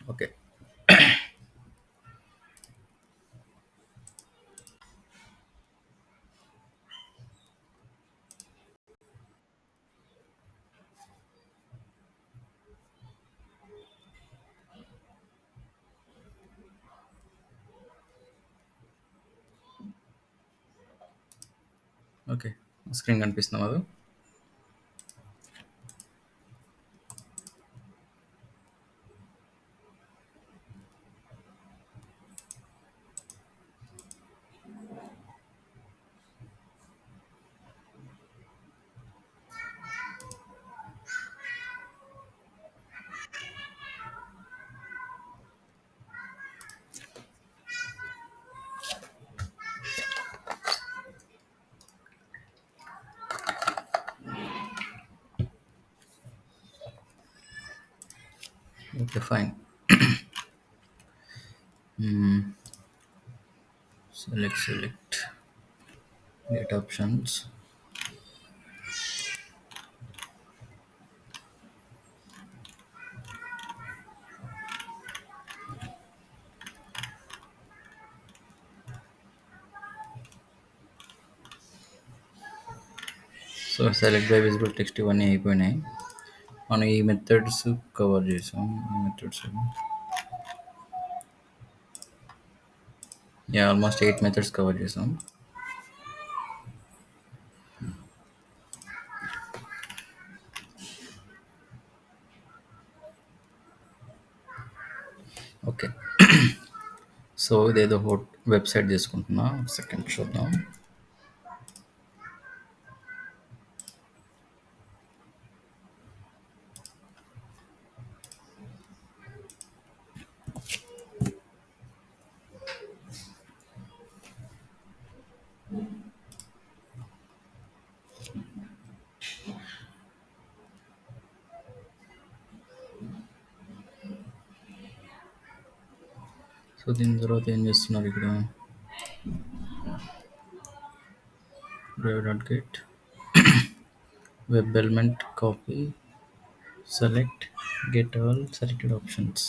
Okay. Okay. Screen కనిపిస్తుందా Madhav? Okay. Fine. Select get options. So select by visible text ఇవన్నీ అయిపోయినాయి. మనం ఈ మెథడ్స్ కవర్ చేసాం. ఈ మెథడ్స్ ఆల్మోస్ట్ 8 మెథడ్స్ కవర్ చేసాం. ఓకే. సో ఇదేదో వెబ్సైట్ తీసుకుంటున్నా. సెకండ్ చూద్దాం. సో దీని తర్వాత ఏం చేస్తున్నారు ఇక్కడ? Drive dot get web element copy select get all selected options.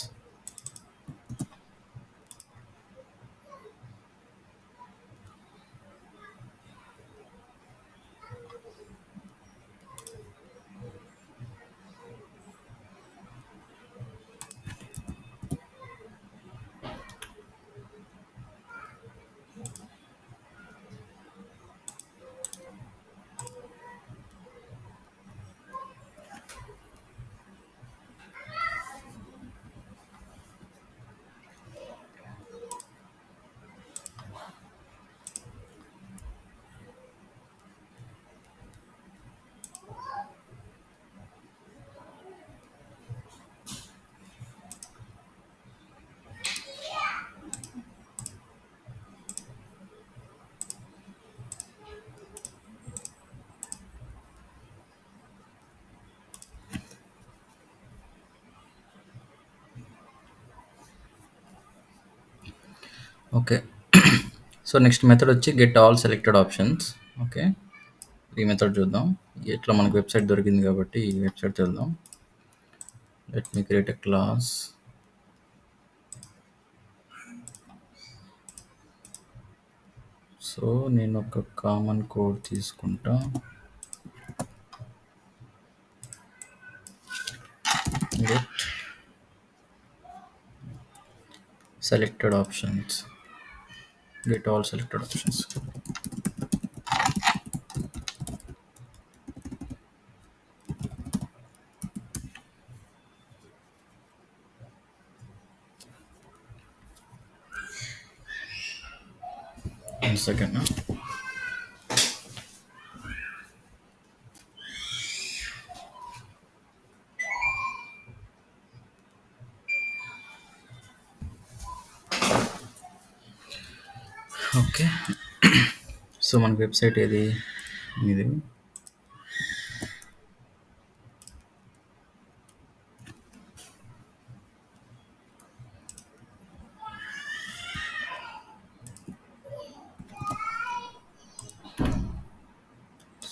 Okay. So next method వచ్చి get all selected options. Okay. ఈ మెథడ్ చూద్దాం. ఇట్లా మనకు వెబ్సైట్ దొరికింది కాబట్టి ఈ వెబ్సైట్ వెళ్దాం. Let me create a class. So నేను ఒక కామన్ కోడ్ తీసుకుంటా. Get selected options. Get all selected options. One second. Okay. So మనకి వెబ్సైట్ ఏది? ఇది.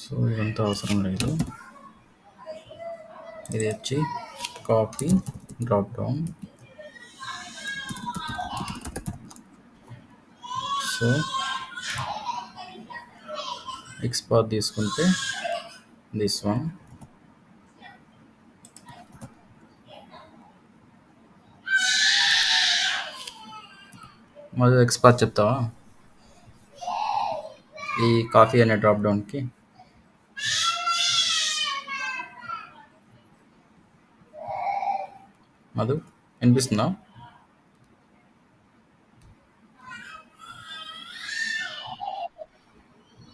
సో ఇదంతా అవసరం లేదు. ఇది వచ్చి copy drop down so XPath తీసుకుంటే దిస్ వన్. మొదలు ఎక్స్పాత్ చెప్తావా ఈ కాఫీ అనే డ్రాప్ డౌన్కి? మధు, వినిపిస్తుందా?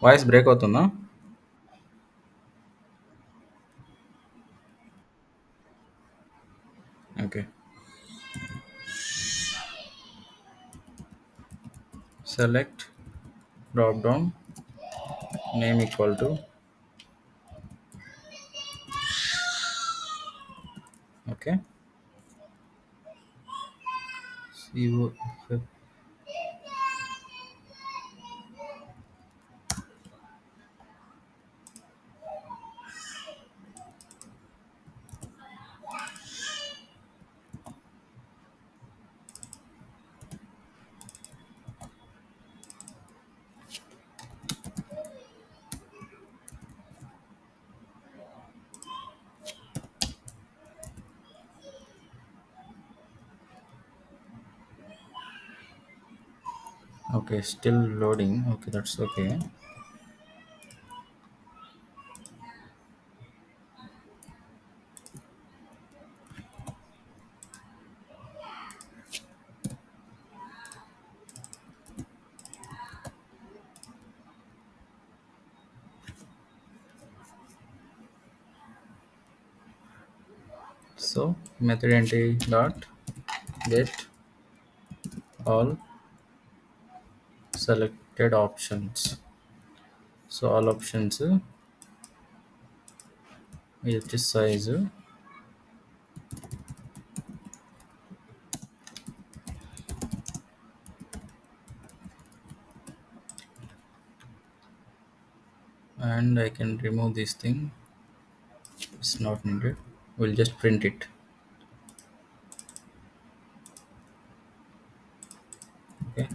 వాయిస్ బ్రేక్ అవుతుందా? Okay. Select drop down, name equal to, okay, CO, okay, still loading. Okay, that's okay. So method entity dot get all selected options. So all options ఇది వచ్చి size, and I can remove this thing. It's not needed. We'll just print it. Okay.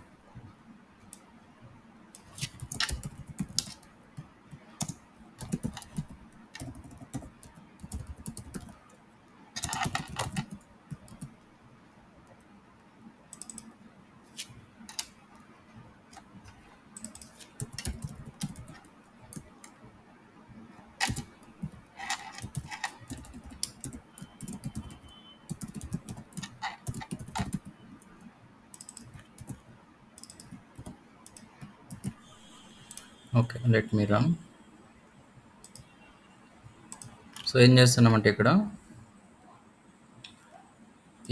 Okay. Let me run. So ఏం చేస్తున్నామంటే ఇక్కడ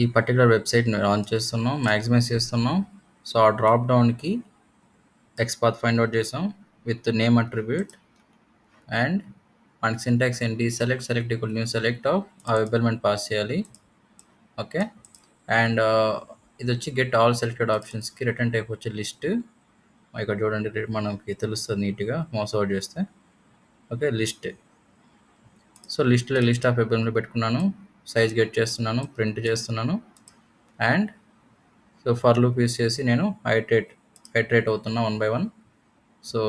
ఈ particular వెబ్సైట్ని launch చేస్తున్నాం, maximise చేస్తున్నాం. So ఆ డ్రాప్ డౌన్కి ఎక్స్పాత్ ఫైండ్ అవుట్ చేసాం విత్ నేమ్ అట్రిబ్యూట్. అండ్ మనకి సింటాక్స్ ఏంటి, select equal new select of ఆ వెబ్ ఎలిమెంట్ పాస్ చేయాలి. ఓకే. అండ్ ఇది వచ్చి గెట్ ఆల్ సెలెక్టెడ్ ఆప్షన్స్కి రిటర్న్ టైప్ వచ్చే లిస్ట్. ఇక్కడ చూడండి, మనకి తెలుస్తుంది నీట్గా మౌస్ అవుట్ చేస్తే. Okay, list. సో లిస్ట్లో లిస్ట్ ఆఫ్ వెబ్ ఎలిమెంట్ పెట్టుకున్నాను, సైజ్ గెట్ చేస్తున్నాను, ప్రింట్ చేస్తున్నాను. And so for loop use చేసి నేను హైట్రేట్ అవుతున్నా వన్ బై వన్. సో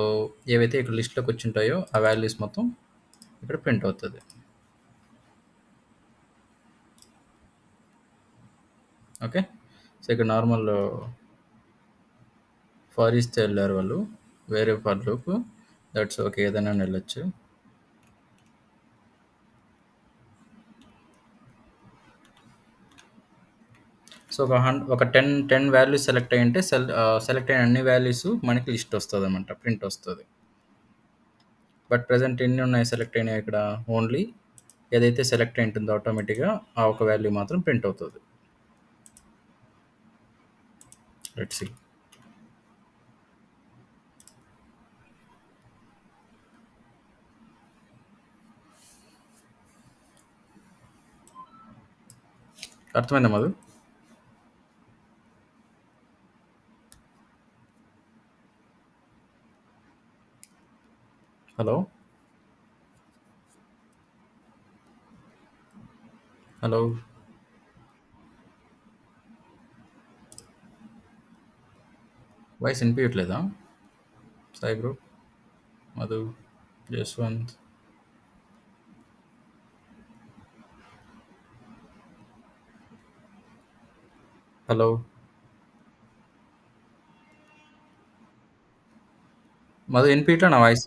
ఏవైతే ఇక్కడ లిస్ట్లోకి వచ్చి ఉంటాయో ఆ వాల్యూస్ మొత్తం ఇక్కడ ప్రింట్ అవుతుంది. ఓకే. సో ఇక్కడ నార్మల్ ఫర్ ఇస్తే వెళ్ళారు వాళ్ళు, వేరే ఫర్ లూప్. దట్స్ ఓకే, ఏదైనా వెళ్ళొచ్చు. సో ఒక టెన్ వాల్యూస్ సెలెక్ట్ అయ్యి ఉంటే సెలెక్ట్ అయిన అన్ని వాల్యూస్ మనకి లిస్ట్ వస్తుంది అనమాట, ప్రింట్ వస్తుంది. బట్ ప్రజెంట్ ఎన్ని ఉన్నాయి సెలెక్ట్ అయినాయి ఇక్కడ? ఓన్లీ ఏదైతే సెలెక్ట్ అయి ఉంటుందో ఆటోమేటిక్గా ఆ ఒక వాల్యూ మాత్రం ప్రింట్ అవుతుంది. Let's see. అర్థమైందా మధు? Hello hello. వాయిస్ వినిపించట్లేదా? సాయి గ్రూప్, మధు, జస్వంత్. హలో. మధు వినిపించట్లే నా వాయిస్?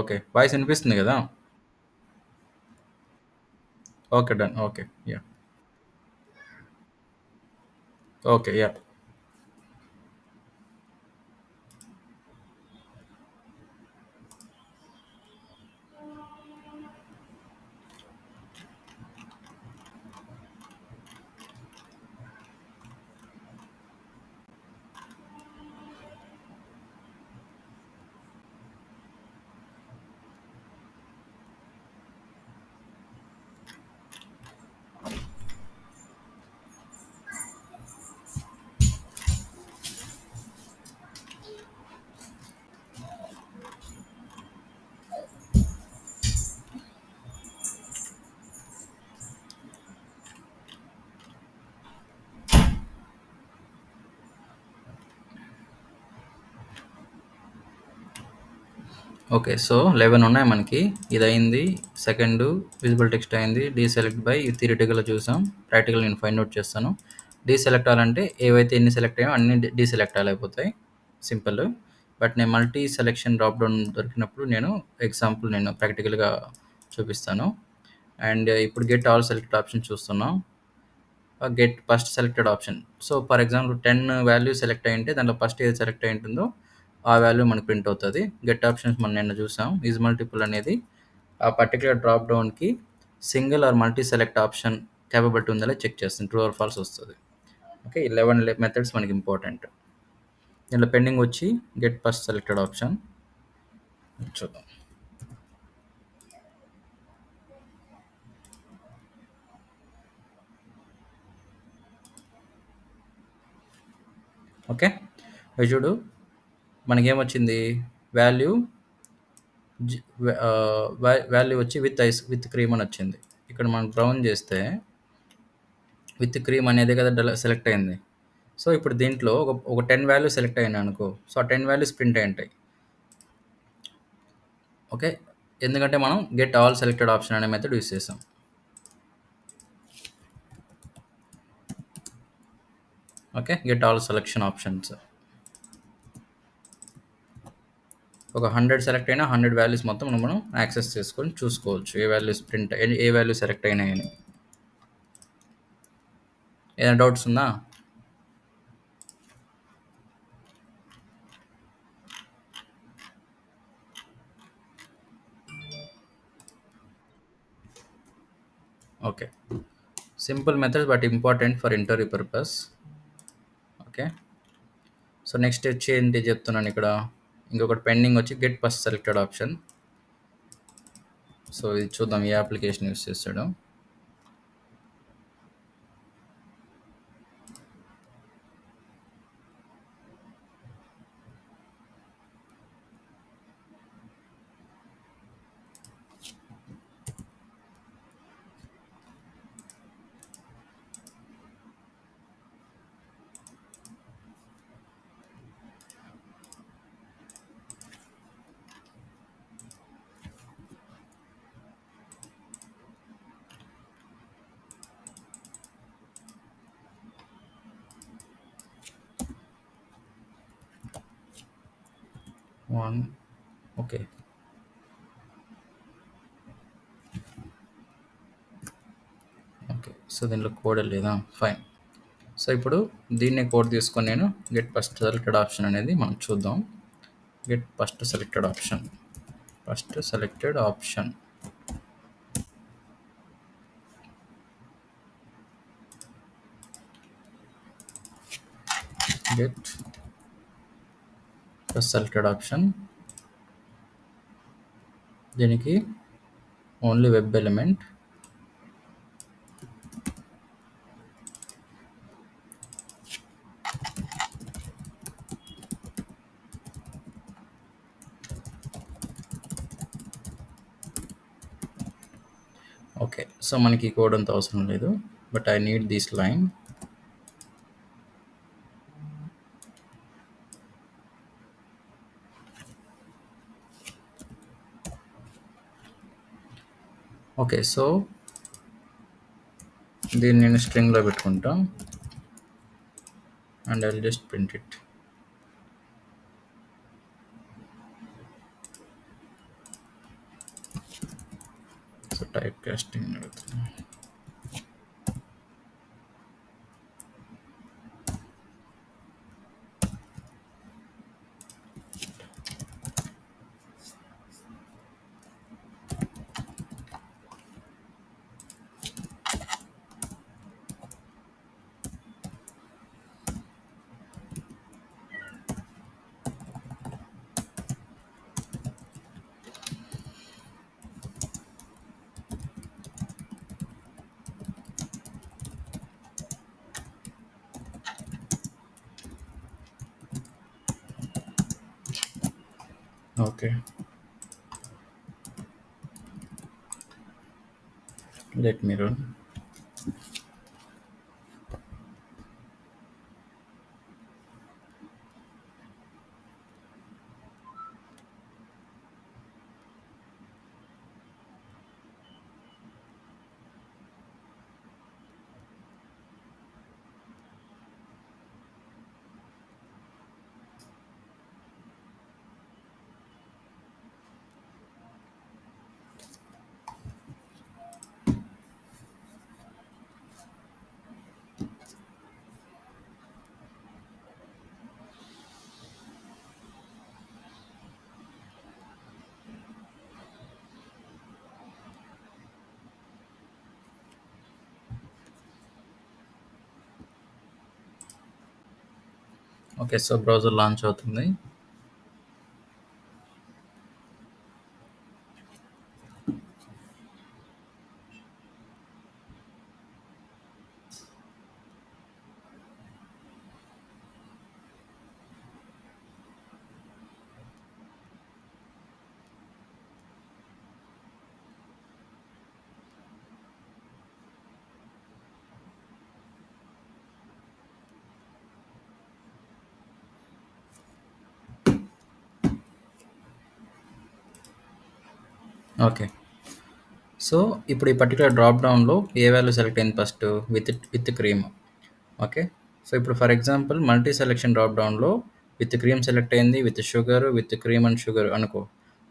ఓకే, వాయిస్ వినిపిస్తుంది కదా? Okay, done. Okay, yeah. Okay, yeah. Okay, so 11 ఉన్నాయి మనకి. ఇది అయింది. సెకండ్ విజిబుల్ టెక్స్ట్ అయింది. డీసెలెక్ట్ బై థియరిటికల్ చూసాం. ప్రాక్టికల్ నేను ఫైండ్ అవుట్ చేస్తాను. డీసెలెక్ట్ అవ్వాలంటే ఏవైతే ఎన్ని సెలెక్ట్ అయ్యాయో అన్ని డీసెలెక్ట్ అయిపోతాయి. సింపుల్. బట్ నేను మల్టీ సెలెక్షన్ డ్రాప్ డౌన్ దొరికినప్పుడు నేను ఎగ్జాంపుల్ నేను ప్రాక్టికల్గా చూపిస్తాను. అండ్ ఇప్పుడు గెట్ ఆల్ సెలెక్ట్ ఆప్షన్ చూస్తున్నాం. Get first selected option. So for example 10 value select అయ్యింటే దాంట్లో ఫస్ట్ ఏది సెలెక్ట్ అయి ఉంటుందో ఆ వాల్యూ మనకు ప్రింట్ అవుతుంది. గెట్ ఆప్షన్స్ మనం నిన్న చూసాం. ఈజ్ మల్టిపుల్ అనేది ఆ పర్టికులర్ డ్రాప్ డౌన్కి single or multi select option capability ఉందా చెక్ చేస్తుంది. ట్రూ ఆర్ ఫాల్స్ వస్తుంది. ఓకే, 11 మెథడ్స్ మనకి ఇంపార్టెంట్. దీంట్లో పెండింగ్ వచ్చి గెట్ ఫస్ట్ సెలెక్టెడ్ ఆప్షన్ చూద్దాం. ఓకే, అవి చూడు మనకేమొచ్చింది. వాల్యూ వాల్యూ వచ్చి విత్ ఐస్ విత్ క్రీమ్ అని వచ్చింది. ఇక్కడ మనం బ్రౌన్ చేస్తే విత్ క్రీమ్ అనేది కదా సెలెక్ట్ అయింది. సో ఇప్పుడు దీంట్లో ఒక 10 వాల్యూ సెలెక్ట్ అయినా అనుకో. సో ఆ 10 వాల్యూస్ ప్రింట్ అయి ఉంటాయి. ఓకే, ఎందుకంటే మనం గెట్ ఆల్ సెలెక్టెడ్ ఆప్షన్ అనే మెథడ్ యూస్ చేసాం. Okay, get all selection options. ఒక 100 సెలెక్ట్ అయినా 100 వాల్యూస్ మొత్తం మనం యాక్సెస్ చేసుకొని చూసుకోవచ్చు. ఏ వాల్యూస్ ప్రింట్, ఏ వాల్యూ సెలెక్ట్ అయినాయని. ఏదైనా డౌట్స్ ఉందా? Okay, simple method but important for interview purpose. Okay, so next వచ్చి ఏంటి చెప్తున్నాను ఇక్కడ. ఇంకొకటి పెండింగ్ వచ్చి get first selected option. So ఇది చూద్దాం ఏ అప్లికేషన్ యూస్ చేస్తాడు. వన్. ఓకే, ఓకే, సో దీంట్లో కోడ్ లేదా? ఫైన్. సో ఇప్పుడు దీన్నే కోడ్ తీసుకొని నేను గెట్ ఫస్ట్ సెలెక్టెడ్ ఆప్షన్ అనేది మనం చూద్దాం. Get first selected option. First selected option get first selected option. దీనికి only web element. Okay, so మనకి ఈ కోడ్ అంత అవసరం లేదు. But I need this line. Okay. So, దీన్ని నేను స్ట్రింగ్‌లో పెట్టుకుంటా. And I will just print it. So, type casting అడుగుతుంది. Okay. Let me run. Okay. So, browser launch అవుతుంది. ఓకే. సో, ఇప్పుడు ఈ పర్టిక్యులర్ డ్రాప్ డౌన్‌లో ఏ వాల్యూ సెలెక్ట్ అయింది first? With cream. Okay. So, ఇప్పుడు for example multi selection drop డౌన్‌లో with cream select అయింది, with sugar, with cream and sugar అనుకో.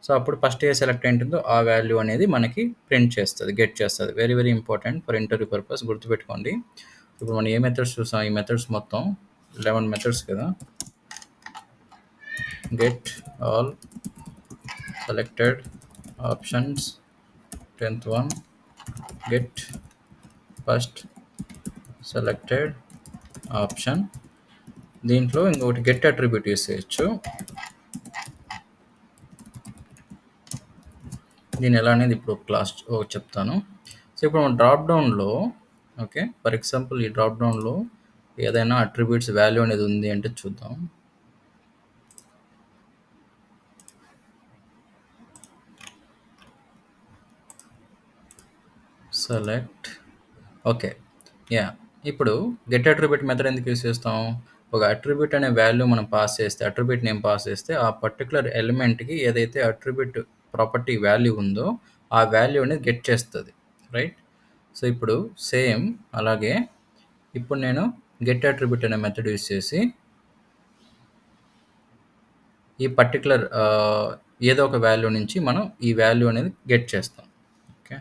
సో, అప్పుడు ఫస్ట్ ఏ సెలెక్ట్ అయింటుందో ఆ వాల్యూ అనేది మనకి ప్రింట్ చేస్తది. గెట్ చేస్తది. Very very important for interview purpose గుర్తుపెట్టుకోండి. ఇప్పుడు మనం ఏ మెథడ్స్ చూసాం? ఈ మెథడ్స్ మొత్తం 11 మెథడ్స్ కదా! Get all selected options 10th one get first selected option. దీంట్లో ఇంకొకటి గెట్ అట్రిబ్యూట్ యూస్ చేయొచ్చు. దీన్ని ఎలా అనేది ఇప్పుడు క్లాస్ చెప్తాను. సో, ఇప్పుడు మనం డ్రాప్ డౌన్‌లో ఓకే. ఫర్ ఎగ్జాంపుల్ ఈ డ్రాప్ డౌన్‌లో ఏదైనా అట్రిబ్యూట్స్ వాల్యూ అనేది ఉంది అంటే చూద్దాం. సెలెక్ట్. ఓకే. యాహ్! ఇప్పుడు గెట్ అట్రిబ్యూట్ మెథడ్ ఎందుకు యూజ్ చేస్తాం? ఒక అట్రిబ్యూట్ అనే వాల్యూ మనం పాస్ చేస్తే, అట్రిబ్యూట్ నేమ్ పాస్ చేస్తే, ఆ పర్టిక్యులర్ ఎలిమెంట్‌కి ఏదైతే అట్రిబ్యూట్ ప్రాపర్టీ వాల్యూ ఉందో, ఆ వాల్యూ అనేది గెట్ చేస్తది. రైట్? సో, ఇప్పుడు సేమ్ అలాగే ఇప్పుడు నేను గెట్ అట్రిబ్యూట్ అనే మెథడ్ యూజ్ చేసి ఈ పర్టిక్యులర్ ఏదో ఒక వాల్యూ నుంచి మనం ఈ వాల్యూ అనేది గెట్ చేస్తాం. ఓకే.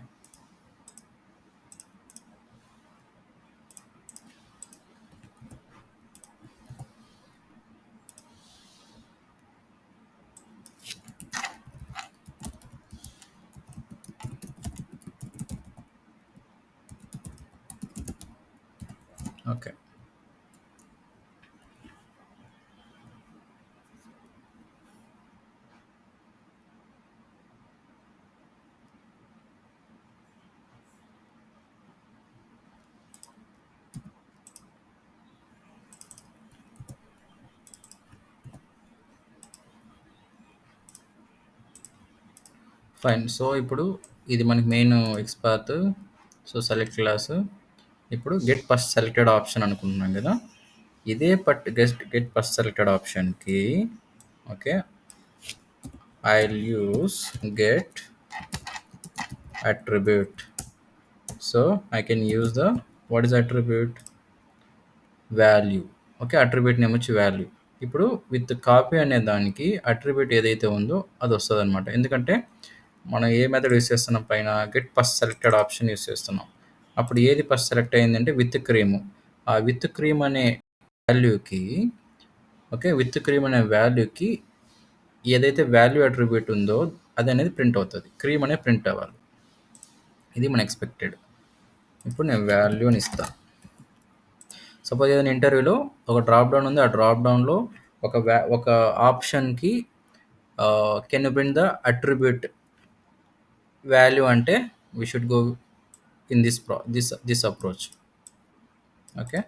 ఓకే. ఫైన్. సో, ఇప్పుడు ఇది మనకి main XPath. So, select class. ఇప్పుడు గెట్ ఫస్ట్ సెలెక్టెడ్ ఆప్షన్ అనుకుంటున్నాం కదా! ఇదే గెట్ ఫస్ట్ సెలెక్టెడ్ ఆప్షన్‌కి okay. I will use get attribute. So I can use the, what is attribute? Value. Okay. Attribute name వచ్చి value. ఇప్పుడు with copy అనే దానికి attribute ఏదైతే ఉందో అది వస్తుందన్నమాట. ఎందుకంటే మనం ఏ మెథడ్ యూస్ చేస్తున్నాం, పైన get first selected option use చేస్తున్నాం. అప్పుడు ఏది ఫస్ట్ సెలెక్ట్ అయిందంటే విత్ క్రీము. ఆ విత్ క్రీమ్ అనే వాల్యూకి, ఓకే, విత్ క్రీమ్ అనే వాల్యూకి ఏదైతే వాల్యూ అట్రిబ్యూట్ ఉందో అది అనేది ప్రింట్ అవుతుంది. క్రీమ్ అనేది ప్రింట్ అవ్వాలి. ఇది మన ఎక్స్పెక్టెడ్. ఇప్పుడు నేను వాల్యూ అని ఇస్తాను. సపోజ్ ఏదైనా ఇంటర్వ్యూలో ఒక డ్రాప్ డౌన్ ఉంది. ఆ డ్రాప్ డౌన్లో ఒక ఆప్షన్కి can you print the attribute value అంటే we should go in this approach. Okay.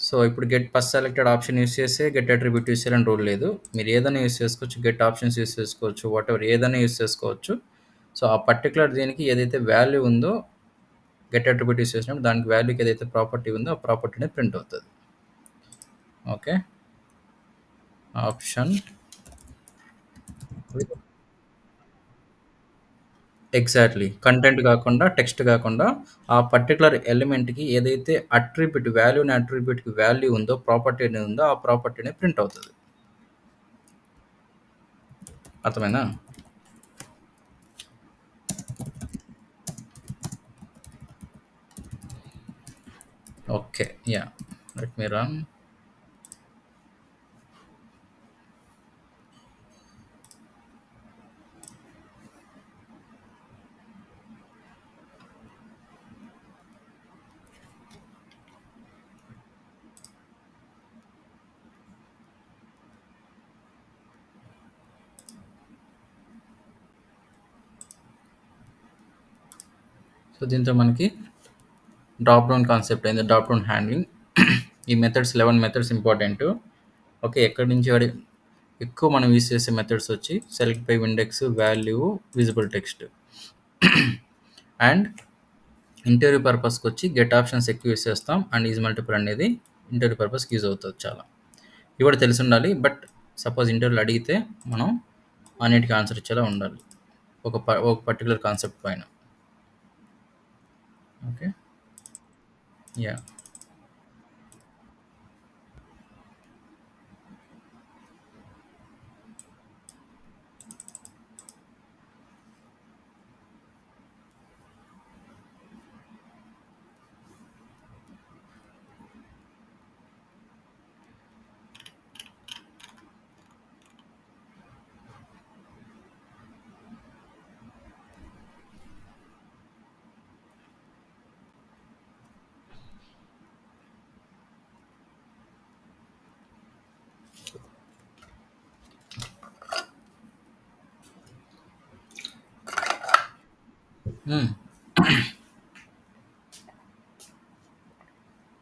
So ఇప్పుడు get first selected option use చేస్తే గెట్ అట్రిబ్యూట్ యూస్ చేయాలని రూల్ లేదు. మీరు ఏదైనా యూస్ చేసుకోవచ్చు. గెట్ ఆప్షన్స్ యూస్ చేసుకోవచ్చు. వాట్ ఎవర్ ఏదైనా యూస్ చేసుకోవచ్చు. సో ఆ పర్టికులర్ దీనికి ఏదైతే వాల్యూ ఉందో గెట్ అట్రిబ్యూట్ యూస్ చేసినప్పుడు దానికి వాల్యూకి ఏదైతే ప్రాపర్టీ ఉందో ఆ ప్రాపర్టీనే ప్రింట్ అవుతుంది. ఓకే. Option exactly. కంటెంట్ కాకుండా, టెక్స్ట్ కాకుండా ఆ పర్టికులర్ ఎలిమెంట్‌కి ఏదైతే అట్రిబ్యూట్‌కి వాల్యూ ఉందో, ప్రాపర్టీ అనేది ఉందో ఆ ప్రాపర్టీనే ప్రింట్ అవుతది. అర్థమైందా? Okay. Yeah! Let me run. So దీంతో మనకి డ్రాప్ డౌన్ కాన్సెప్ట్ అయింది. Drop down handling. ఈ మెథడ్స్ 11 మెథడ్స్ ఇంపార్టెంట్. ఓకే. ఎక్కడి నుంచి ఎక్కువ మనం యూజ్ చేసే మెథడ్స్ వచ్చి select by index, value, visible text. And interview పర్పస్కి వచ్చి గెట్ ఆప్షన్స్ ఎక్కువ యూస్ చేస్తాం. అండ్ ఈజ్ మల్టిపుల్ అనేది ఇంటర్వ్యూ పర్పస్కి యూజ్ అవుతుంది చాలా. ఇవి కూడా తెలిసి ఉండాలి. బట్ సపోజ్ ఇంటర్వ్యూలో అడిగితే మనం అన్నిటికీ ఆన్సర్ ఇచ్చేలా ఉండాలి ఒక పర్టికులర్ కాన్సెప్ట్ పైన. Okay. Yeah.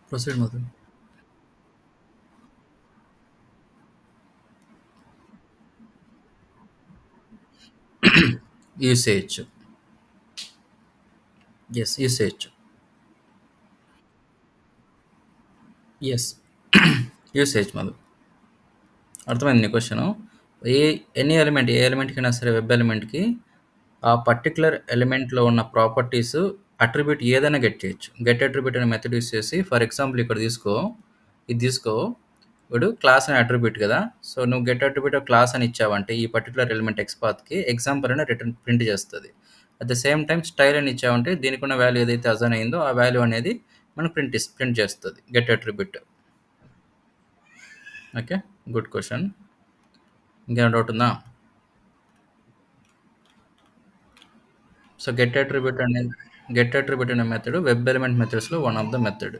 Proceed Madhu. Use చేయొచ్చు. ఎస్, యూస్ చేయొచ్చు. ఎస్. యూస్ చేయొచ్చు మధు. అర్థమైంది నీ క్వశ్చను. ఏ ఎనీ ఎలిమెంట్, ఏ ఎలిమెంట్కైనా సరే, వెబ్ ఎలిమెంట్కి ఆ పర్టికులర్ ఎలిమెంట్లో ఉన్న ప్రాపర్టీస్ అట్రిబ్యూట్ ఏదైనా గెట్ చేయొచ్చు. గెట్ అట్రిబ్యూట్ అనే మెథడ్ యూస్ చేసి, ఫర్ ఎగ్జాంపుల్ ఇక్కడ ఇది తీసుకో. ఇప్పుడు క్లాస్ అనే అట్రిబ్యూట్ కదా. సో నువ్వు గెట్ అట్రిబ్యూట్ క్లాస్ అని ఇచ్చావంటే ఈ పర్టికులర్ ఎలిమెంట్ ఎక్స్పాత్కి ఎగ్జాంపుల్ అని రిటర్న్ ప్రింట్ చేస్తుంది. At the same time style అని ఇచ్చావంటే దీనికి ఉన్న వాల్యూ ఏదైతే అజైన్ అయిందో ఆ వాల్యూ అనేది మనకు ప్రింట్ చేస్తుంది get attribute. Okay. Good question. ఇంకేమైనా డౌట్ ఉందా? సో గెట్ అట్రిబ్యూట్ అనే మెథడ్ వెబ్ ఎలిమెంట్ మెథడ్స్లో one of the method.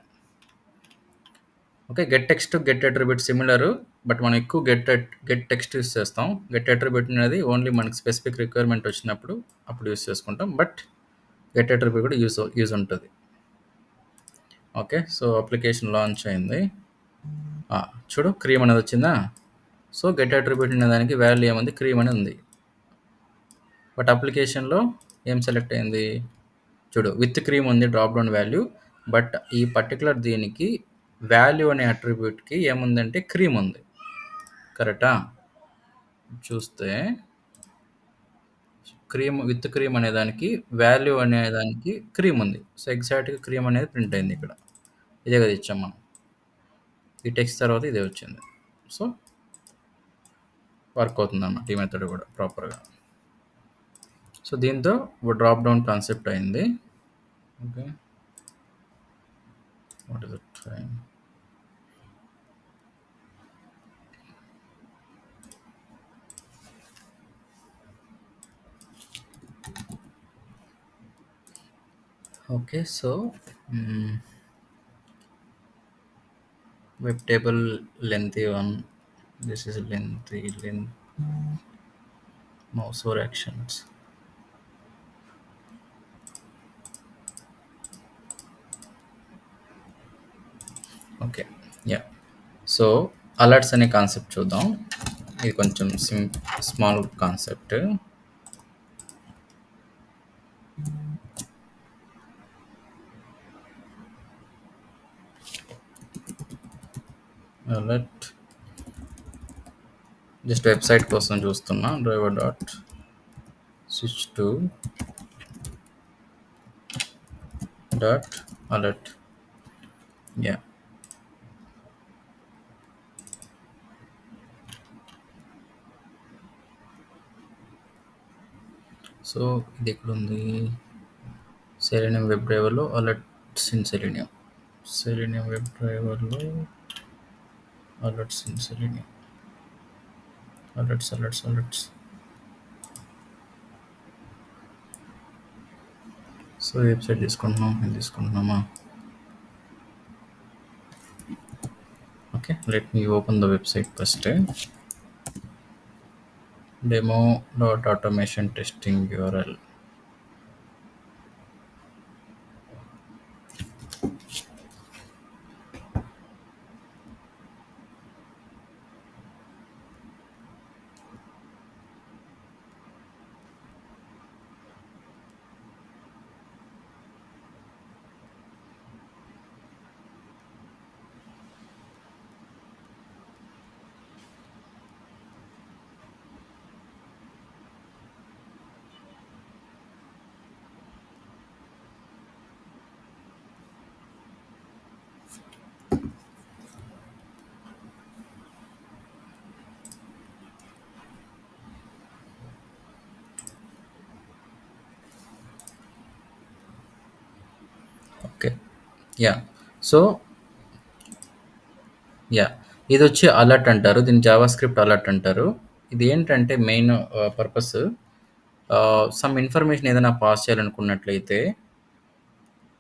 Okay. Get text, get attribute similar. But మనం ఎక్కువ గెట్ టెక్స్ట్ యూస్ చేస్తాం. గెట్ అట్రిబ్యూట్ అనేది ఓన్లీ మనకి స్పెసిఫిక్ రిక్వైర్మెంట్ వచ్చినప్పుడు అప్పుడు యూస్ చేసుకుంటాం. బట్ గెట్ అట్రిబ్యూట్ కూడా యూజ్ ఉంటుంది. ఓకే. సో అప్లికేషన్ లాంచ్ అయింది. చూడు, క్రీమ్ అనేది వచ్చిందా. సో గెట్ అట్రిబ్యూట్ అనే దానికి వాల్యూ ఏముంది, క్రీమ్ అని ఉంది. బట్ అప్లికేషన్లో ఏం సెలెక్ట్ అయింది చూడు, విత్ క్రీమ్ ఉంది డ్రాప్ డౌన్ వాల్యూ. బట్ ఈ పర్టికులర్ దీనికి వాల్యూ అనే అట్రిబ్యూట్కి ఏముందంటే క్రీమ్ ఉంది. కరెక్టా? చూస్తే క్రీమ్ విత్ క్రీమ్ అనే దానికి వాల్యూ అనే దానికి క్రీమ్ ఉంది. సో, ఎగ్జాక్ట్‌గా క్రీమ్ అనేది ప్రింట్ అయింది ఇక్కడ. ఇదే కదా ఇచ్చాం మనం. ఈ టెక్స్ట్ తర్వాత ఇదే వచ్చింది. సో, వర్క్ అవుతుందన్నమాట ఈ మెథడ్ కూడా ప్రాపర్‌గా. సో, దీంతో డ్రాప్ డౌన్ కాన్సెప్ట్ అయింది. Okay. What is the time? Okay. So, web table lengthy one. This is length mouse over actions. Okay. Yeah! So, alerts అనే కాన్సెప్ట్ చూద్దాం. ఇది కొంచెం small concept. Alert just website కోసం చూస్తున్నా. Driver dot switch to dot alert. Yeah! So, ఇది ఎక్కడుంది? Selenium web డ్రైవర్‌లో alerts in Selenium. Selenium web డ్రైవర్‌లో alerts in Selenium. Alerts. So, website తీసుకుంటున్నాం. ఇది తీసుకుంటున్నామా? Okay, let me open the website first. Demo.automation testing URL. Okay. Yeah! So, yeah! ఇదొచ్చి alert అంటారు. దీన్ని జావాస్క్రిప్ట్ అలర్ట్ అంటారు. ఇది ఏంటంటే మెయిన్ పర్పస్ సమ్ ఇన్ఫర్మేషన్ ఏదైనా పాస్ చేయాలనుకున్నట్లయితే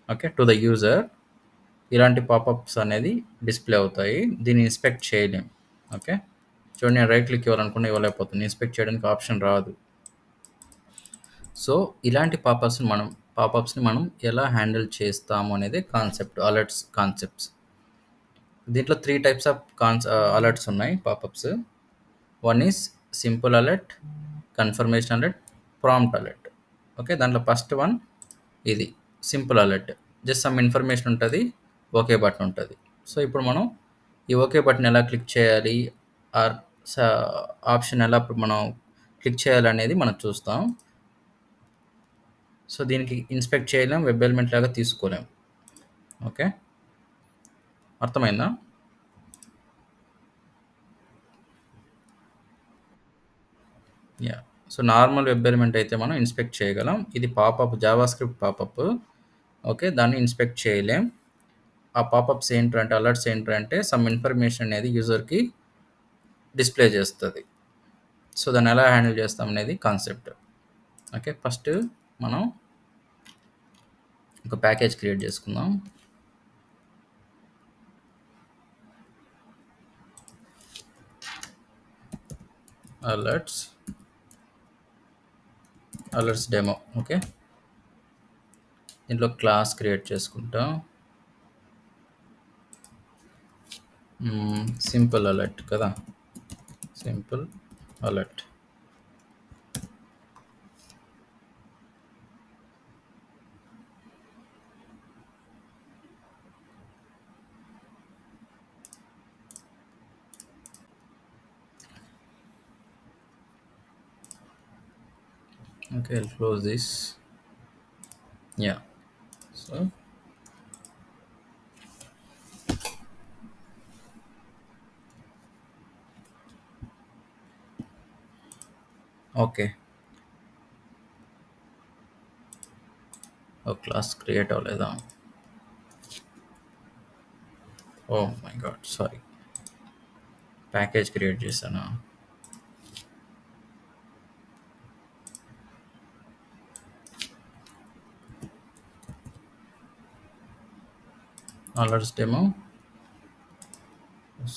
ఓకే. టు ద యూజర్ ఇలాంటి పాపప్స్ అనేది డిస్‌ప్లే అవుతాయి. దీన్ని ఇన్స్పెక్ట్ చేయలేం. ఓకే. చూడండి నేను రైట్ క్లిక్ ఇవ్వాలనుకున్నా ఇవ్వలేకపోతున్నా. ఇన్స్పెక్ట్ చేయడానికి ఆప్షన్ రాదు. సో, ఇలాంటి పాపప్స్‌ని మనం ఎలా హ్యాండిల్ చేస్తాము అనేది కాన్సెప్ట్. Alerts concepts. దీంట్లో 3 టైప్స్ ఆఫ్ అలర్ట్స్ ఉన్నాయి pop-ups. One is simple alert, confirmation alert, prompt alert. Okay. దాంట్లో ఫస్ట్ వన్ ఇది simple alert. Just some information ఉంటది. ఓకే బటన్ ఉంటది. సో, ఇప్పుడు మనం ఈ ఓకే బటన్ ఎలా క్లిక్ చేయాలి? ఆర్ స ఆప్షన్ ఎలా మనం క్లిక్ చేయాలనేది మనం చూస్తాం. సో, దీనికి ఇన్స్పెక్ట్ చేయలేం. వెబ్ ఎలిమెంట్ లాగా తీసుకోలేం. ఓకే. అర్థమైందా? Yeah! So, normal web element అయితే మనం ఇన్స్పెక్ట్ చేయగలం. ఇది జావాస్క్రిప్ట్ పాపప్. ఓకే. దాన్ని ఇన్స్పెక్ట్ చేయలేం. ఆ పాపప్స్ ఏంటంటే అలర్ట్స్ ఏంటంటే సమ్ ఇన్ఫర్మేషన్ అనేది యూజర్‌కి డిస్‌ప్లే చేస్తది. సో, దాన్ని ఎలా హ్యాండిల్ చేస్తాం అనేది కాన్సెప్ట్. ఓకే. ఫస్ట్ మనం ఒక ప్యాకేజ్ క్రియేట్ చేసుకుందాం. Alerts demo. ఓకే. దీంట్లో క్లాస్ క్రియేట్ చేసుకుంటాం. సింపుల్ అలర్ట్ కదా! Simple alert. Okay, I'll close this. Yeah. So okay. Oh, class create అవ్వలేదా? Oh my god, sorry. Package create చేశానా? Alerts demo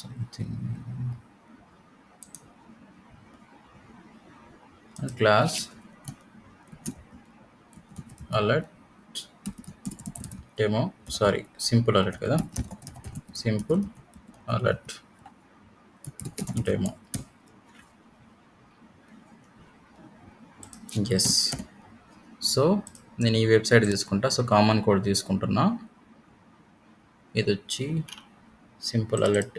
something class alert demo, sorry simple alert కదా, simple alert demo. Yes. So నేను ఈ website తీసుకుంటా. So common code తీసుకుంటున్నా. ఇది వచ్చి simple alert.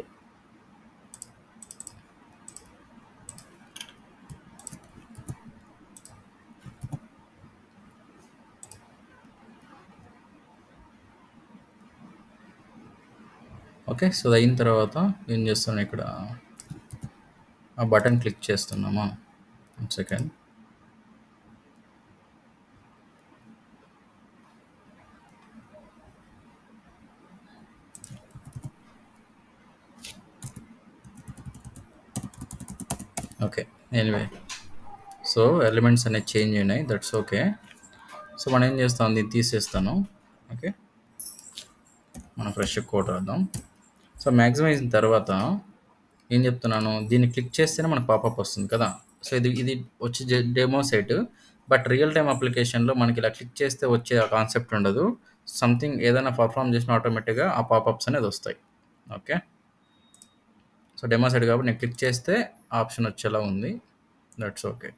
Okay. So అది అయిన తర్వాత ఏం చేస్తాను, ఇక్కడ ఆ బటన్ క్లిక్ చేస్తున్నామా? 1 second. Okay. Anyway, so elements అనేవి చేంజ్ అయినాయి, దట్స్ ఓకే. సో మనం ఏం చేస్తాం, దీన్ని తీసేస్తాను. ఓకే, మనం ఫ్రెష్ కోడ్ రాద్దాం. సో మ్యాక్సిమం అయిన తర్వాత ఏం చెప్తున్నాను, దీన్ని క్లిక్ చేస్తేనే మనకు పాపప్ వస్తుంది కదా. సో ఇది ఇది వచ్చి demo site. But real time అప్లికేషన్లో మనకి ఇలా క్లిక్ చేస్తే వచ్చే ఆ కాన్సెప్ట్ ఉండదు. సంథింగ్ ఏదైనా పర్ఫామ్ చేసిన ఆటోమేటిక్గా ఆ పాపప్స్ అనేది వస్తాయి. ఓకే. సో డెమో సైట్ కాబట్టి నేను క్లిక్ చేస్తే ఆప్షన్ వచ్చేలా ఉంది, that's okay.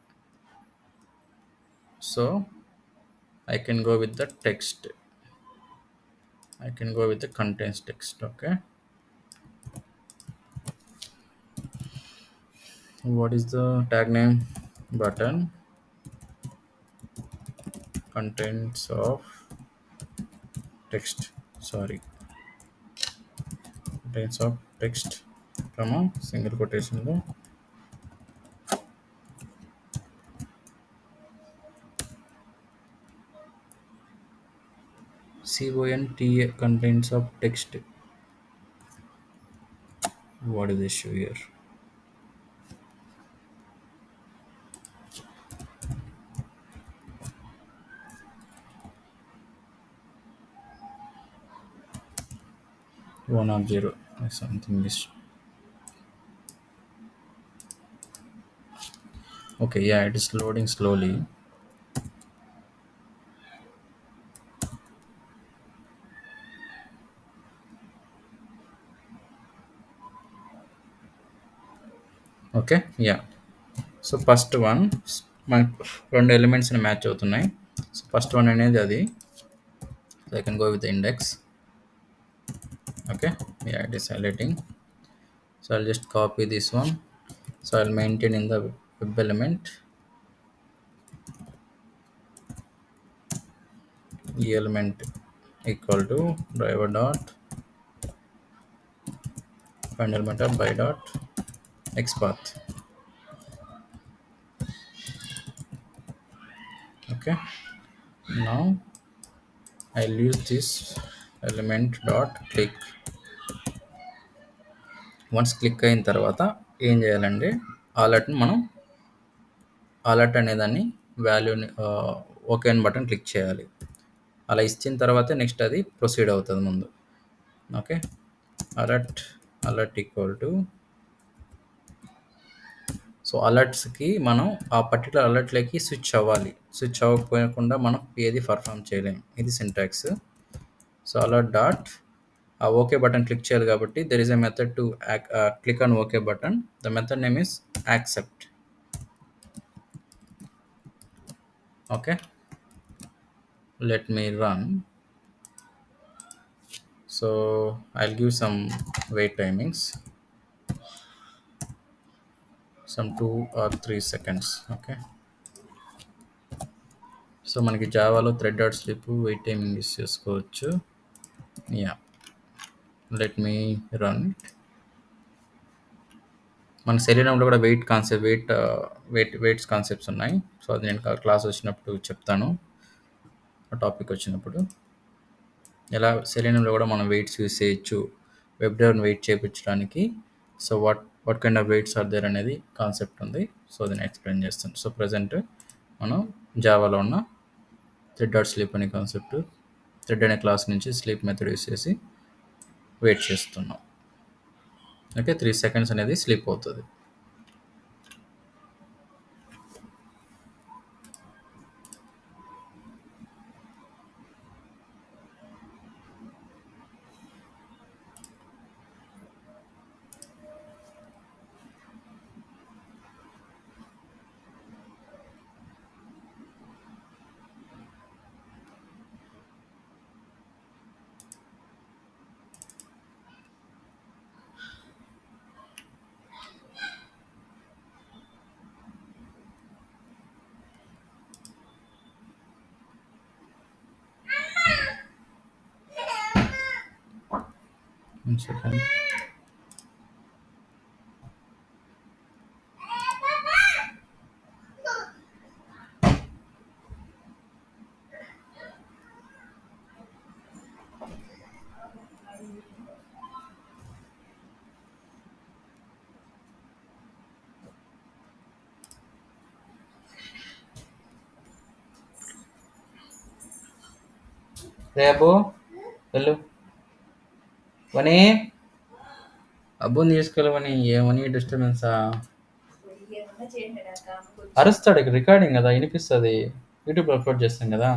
So I can go with the text. I can go with the contains text. Okay. What is the tag name? Button contents of text. Sorry, contents of text. Comma single quotation lo. CONTA contents of text. What is the issue here? One of zero. Something is okay. Yeah, it is loading slowly. Okay. Yeah. So first one మనకు రెండు elements match అవుతున్నాయి. So first one అనేది అది. So I can go with index. Okay, yeah, it is highlighting. So I'll just copy this one. So I'll maintain in the web element e element equal to driver dot find element of by dot xpath. Okay, now I'll use this element dot click. Once click అయిన తర్వాత ఏం చేయాలంటే అలర్ట్ని మనం alert అనేదాన్ని వాల్యూని okay అని button click చేయాలి. అలా ఇచ్చిన తర్వాతే నెక్స్ట్ అది ప్రొసీడ్ అవుతుంది ముందు. Okay, alert equal to, so అలర్ట్స్కి మనం ఆ పర్టికులర్ అలర్ట్లోకి స్విచ్ అవ్వాలి. స్విచ్ అవ్వకుండా మనం ఏది పర్ఫామ్ చేయలేము. ఇది సింటాక్స్. సో అలర్ట్ డాట్ ఆ ఓకే బటన్ క్లిక్ చేయాలి కాబట్టి there is a method to click on okay button. The method name is accept. Okay, let me run. So I'll give some wait timings, some 2 or 3 seconds. Okay, so మనకి జావాలో thread dot sleep wait timing use చేసుకోవచ్చు. Yeah, let me run it. మన సెలీనంలో కూడా weights concepts ఉన్నాయి. So అది నేను class వచ్చినప్పుడు చెప్తాను, ఆ టాపిక్ వచ్చినప్పుడు. ఎలా సెలీనంలో కూడా మనం వెయిట్స్ యూస్ చేయొచ్చు వెబ్ డెవలప్‌ని వెయిట్ చేపించడానికి. So what kind of waits are there అనేది కాన్సెప్ట్ ఉంది. సో అది నేను ఎక్స్‌ప్లెయిన్ చేస్తాను. సో ప్రెజెంట్ మనం జావాలో ఉన్న థ్రెడ్ డాట్ స్లీప్ అనే కాన్సెప్ట్, థ్రెడ్ అనే క్లాస్ నుంచి స్లీప్ మెథడ్ యూస్ చేసి వెయిట్ చేస్తున్నాం. ఓకే, 3 సెకండ్స్ అనేది స్లీప్ అవుతుంది. One second. రే అబ్బు, వెళ్ళు. వని, అబ్బుని తీసుకెళ్ళవని. ఏమని డిస్టర్బెన్సా? అరుస్తాడు. ఇక్కడ రికార్డింగ్ కదా, వినిపిస్తుంది. యూట్యూబ్ అప్లోడ్ చేస్తాం కదా.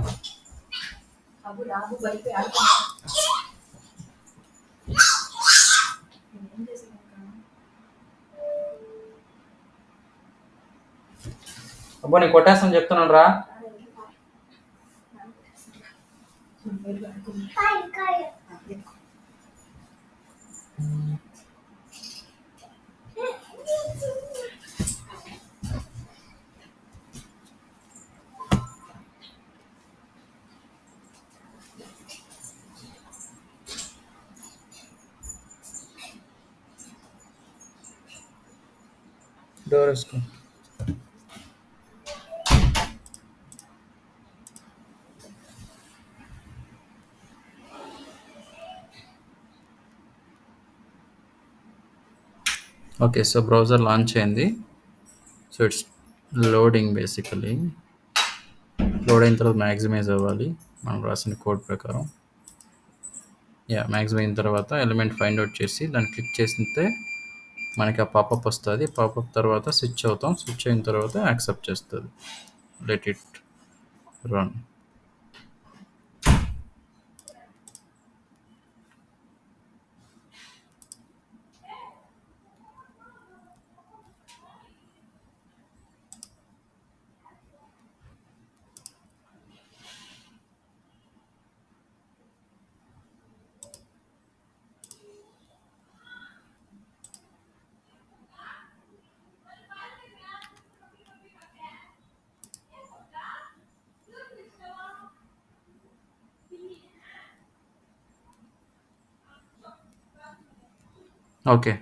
అబ్బో నీకు కొట్టేస్తాను చెప్తున్నాను రా. డోర్ వేసుకో. ఓకే, సో బ్రౌజర్ లాంచ్ అయింది. So it's loading. Basically load అయిన తర్వాత మ్యాక్సిమైజ్ అవ్వాలి మనం రాసిన కోడ్ ప్రకారం. యా, మ్యాక్సిమైజ్ అయిన తర్వాత ఎలిమెంట్ ఫైండ్ అవుట్ చేసి దాన్ని క్లిక్ చేస్తే మనకి ఆ పాపప్ వస్తుంది. పాపప్ తర్వాత స్విచ్ అవుతాం. స్విచ్ అయిన తర్వాత యాక్సెప్ట్ చేస్తుంది. Let it run. Okay,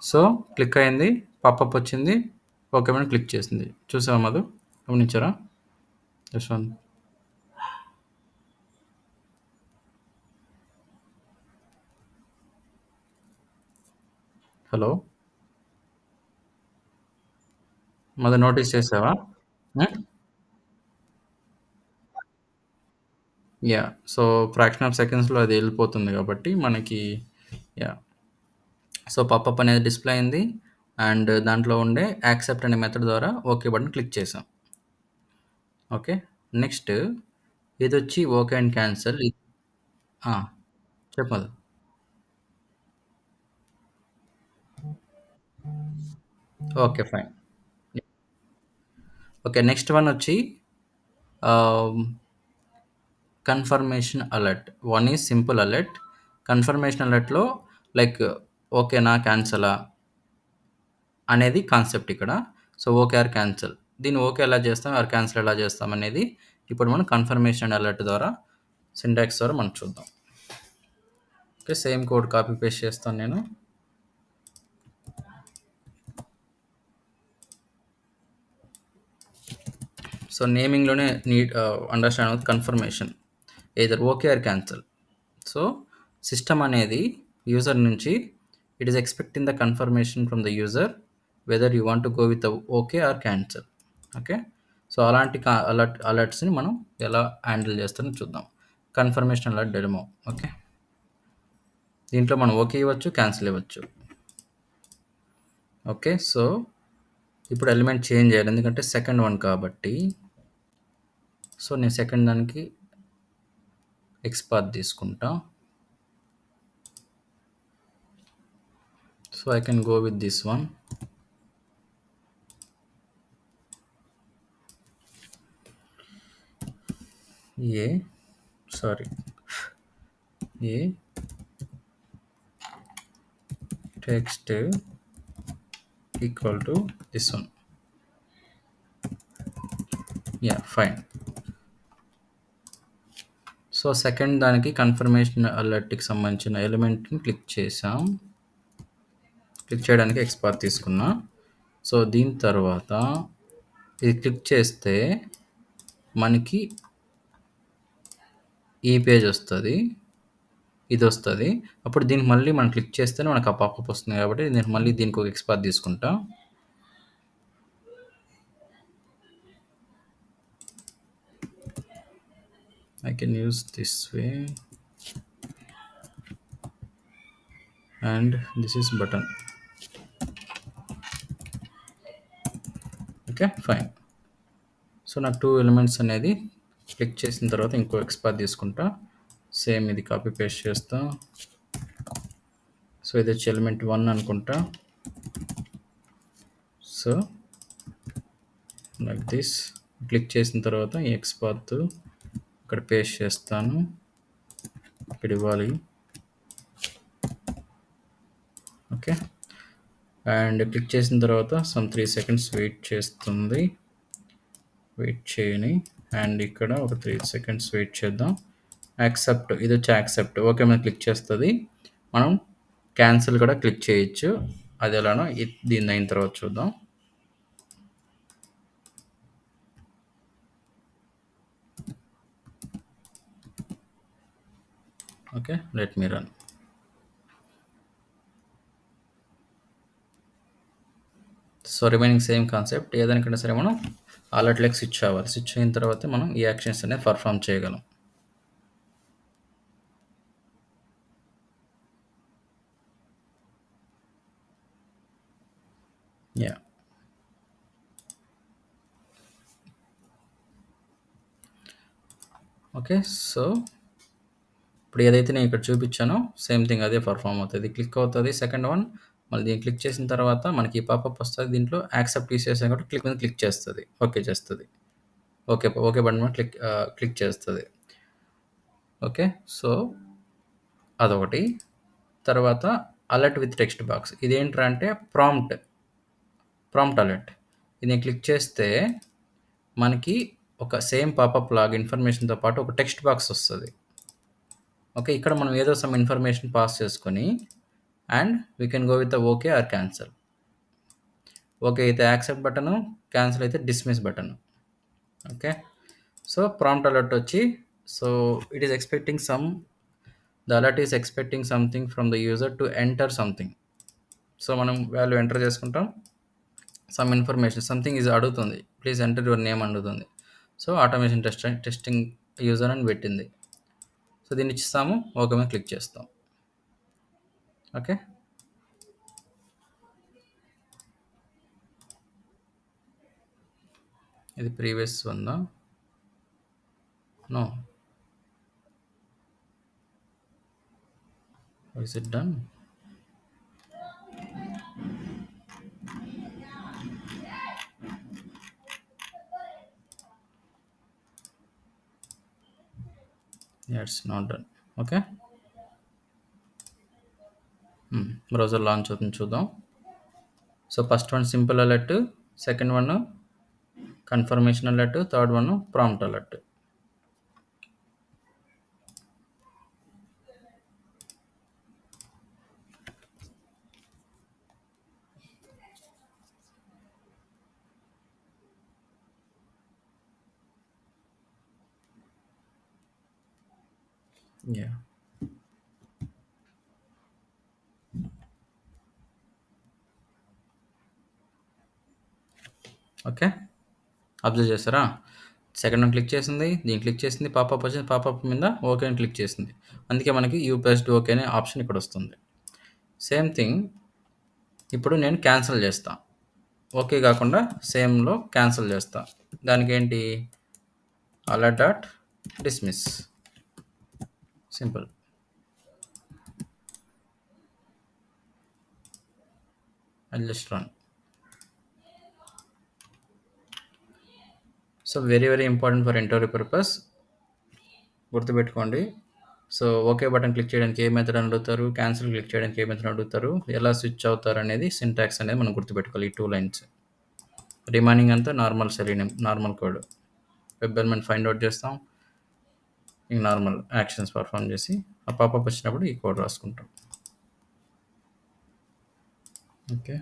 so click అయింది, పాపప్ వచ్చింది. ఓకే మనం క్లిక్ చేసింది. చూసావా మధు? గమనించారా యశ్వంత్? హలో మధు, నోటీస్ చేసావా? యా, సో ఫ్రాక్షన్ ఆఫ్ సెకండ్స్లో అది వెళ్ళిపోతుంది కాబట్టి మనకి. యా, సో పాపప్ అనేది డిస్ప్లే అయింది అండ్ దాంట్లో ఉండే యాక్సెప్ట్ అనే మెథడ్ ద్వారా ఓకే బటన్ క్లిక్ చేసాం. ఓకే, నెక్స్ట్ ఇది వచ్చి ఓకే అండ్ క్యాన్సల్. చెప్పదు. Okay fine. Okay, next one వచ్చి confirmation alert. One is simple alert. Confirmation అలర్ట్లో like ఓకేనా క్యాన్సలా అనేది కాన్సెప్ట్ ఇక్కడ. సో ఓకే ఆర్ క్యాన్సల్, దీన్ని ఓకే ఎలా చేస్తాం ఆర్ క్యాన్సల్ ఎలా చేస్తాం అనేది ఇప్పుడు మనం కన్ఫర్మేషన్ అలర్ట్ ద్వారా సింటాక్స్ ద్వారా మనం చూద్దాం. Okay, same code copy paste చేస్తాను నేను. సో నేమింగ్లోనే నీడ్ అండర్స్టాండ్ అవుతుంది confirmation either okay or cancel. So system అనేది యూజర్ నుంచి it is expecting the confirmation from the user whether you want to go with okay or cancel. Okay, so అలాంటి అలర్ట్స్ని మనం ఎలా హ్యాండిల్ చేస్తామో చూద్దాం. Confirmation alert demo. ఓకే, దీంట్లో మనం ఓకే ఇవ్వచ్చు, క్యాన్సిల్ ఇవ్వచ్చు. ఓకే, సో ఇప్పుడు ఎలిమెంట్ చేంజ్ చేయాలి ఎందుకంటే సెకండ్ వన్ కాబట్టి. సో నేను సెకండ్ దానికి ఎక్స్పాత్ తీసుకుంటా. So I can go with this one. A, sorry, A text equal to this one. Yeah, fine. So second దానికి కన్ఫర్మేషన్ అలర్ట్కి సంబంధించిన ఎలిమెంట్ని క్లిక్ చేసాం. క్లిక్ చేయడానికి ఎక్స్పాత్ తీసుకున్నా. సో దీని తర్వాత ఇది క్లిక్ చేస్తే మనకి ఈ పేజ్ వస్తుంది, ఇది వస్తుంది. అప్పుడు దీనికి మళ్ళీ మనం క్లిక్ చేస్తేనే మనకు ఆ పాపప్ వస్తుంది కాబట్టి నేను మళ్ళీ దీనికి ఒక ఎక్స్పాత్ తీసుకుంటా. I can use this way and this is button. Okay, fine. So నాకు 2 ఎలిమెంట్స్ అనేది క్లిక్ చేసిన తర్వాత ఇంకో ఎక్స్పాత్ తీసుకుంటా. సేమ్ ఇది కాపీ పేస్ట్ చేస్తా. సో ఇది వచ్చి ఎలిమెంట్ 1 అనుకుంటా. సో లైక్ దిస్ క్లిక్ చేసిన తర్వాత ఈ ఎక్స్పాత్ ఇక్కడ పేస్ట్ చేస్తాను. ఇక్కడ ఇవ్వాలి. ఓకే, అండ్ క్లిక్ చేసిన తర్వాత సమ్ 3 seconds వెయిట్ చేస్తుంది. వెయిట్ చేయని అండ్ ఇక్కడ ఒక 3 seconds వెయిట్ చేద్దాం. యాక్సెప్ట్, ఇది వచ్చి యాక్సెప్ట్. ఓకే మీద క్లిక్ చేస్తుంది. మనం క్యాన్సిల్ కూడా క్లిక్ చేయొచ్చు. అది ఎలానో దీన్ని అయిన తర్వాత చూద్దాం. Okay, let me run. So remaining same concept. ఏదానికైనా సరే మనం అలర్ట్లకు స్విచ్ అవ్వాలి. స్విచ్ అయిన తర్వాత మనం ఈ యాక్షన్స్ అనేది పర్ఫామ్ చేయగలం. Yeah, okay. సో ఇప్పుడు ఏదైతే నేను ఇక్కడ చూపించానో సేమ్ థింగ్ అదే పర్ఫామ్ అవుతుంది. క్లిక్ అవుతుంది సెకండ్ వన్. మళ్ళీ దీన్ని క్లిక్ చేసిన తర్వాత మనకి పాపప్ వస్తుంది. దీంట్లో యాక్సెప్ట్ తీసేసాం కాబట్టి క్లిక్ మీద క్లిక్ చేస్తుంది, ఓకే చేస్తుంది. ఓకే ఓకే బటన్ మీద క్లిక్ చేస్తుంది. ఓకే, సో అదొకటి. తర్వాత అలర్ట్ విత్ టెక్స్ట్ బాక్స్. ఇదేంట్రా అంటే ప్రాంప్ట్ అలర్ట్. ఇది నేను క్లిక్ చేస్తే మనకి ఒక సేమ్ పాపప్ లాగా ఇన్ఫర్మేషన్తో పాటు ఒక టెక్స్ట్ బాక్స్ వస్తుంది. ఓకే, ఇక్కడ మనం ఏదో సమ్ ఇన్ఫర్మేషన్ పాస్ చేసుకొని and we can go with the okay or cancel. Okay అయితే యాక్సెప్ట్ బటను, క్యాన్సిల్ అయితే dismiss button. Okay, so prompt alert వచ్చి so it is expecting the alert is expecting something from the user to enter something. So మనం value enter చేసుకుంటాం. Some information something is అడుగుతుంది, please enter your name అడుగుతుంది. So automation testing user అని పెట్టింది. So దీన్ని ఇస్తాము, okay మీద click చేస్తాం. ఓకే, ఇది ప్రీవియస్ ఉందా? No, is it done? Yeah, it's not done. Okay, browser launch అవుతుంది చూద్దాం. So first one simple alert, second one confirmation alert, third one prompt alert. Yeah! Okay. Observe చేసారా? Second one click చేసింది. దీన్ని click చేసింది. Popup వచ్చింది. Popup మీద okay అని click చేసింది. అందుకే మనకి యూ ప్రెస్డ్ ఓకే అనే ఆప్షన్ ఇక్కడొస్తుంది. సేమ్ థింగ్ ఇప్పుడు నేను క్యాన్సిల్ చేస్తా. ఓకే కాకుండా సేమ్‌లో క్యాన్సిల్ చేస్తా. దానికేంటి alert dot dismiss simple. I'll just run. So very important for interview purpose గుర్తుపెట్టుకోండి. సో ఓకే బటన్ క్లిక్ చేయడానికి ఏ మెథడ్ అని అడుగుతారు, క్యాన్సిల్ క్లిక్ చేయడానికి ఏ మెథడ్ అడుగుతారు, ఎలా స్విచ్ అవుతారు అనేది సింటాక్స్ అనేది మనం గుర్తుపెట్టుకోవాలి. ఈ 2 లైన్స్. రిమైనింగ్ అంతా normal selenium normal code. Web element find out చేస్తాం. ఇంక నార్మల్ యాక్షన్స్ పర్ఫామ్ చేసి ఆ పాపప్ వచ్చినప్పుడు ఈ కోడ్ రాసుకుంటాం. ఓకే.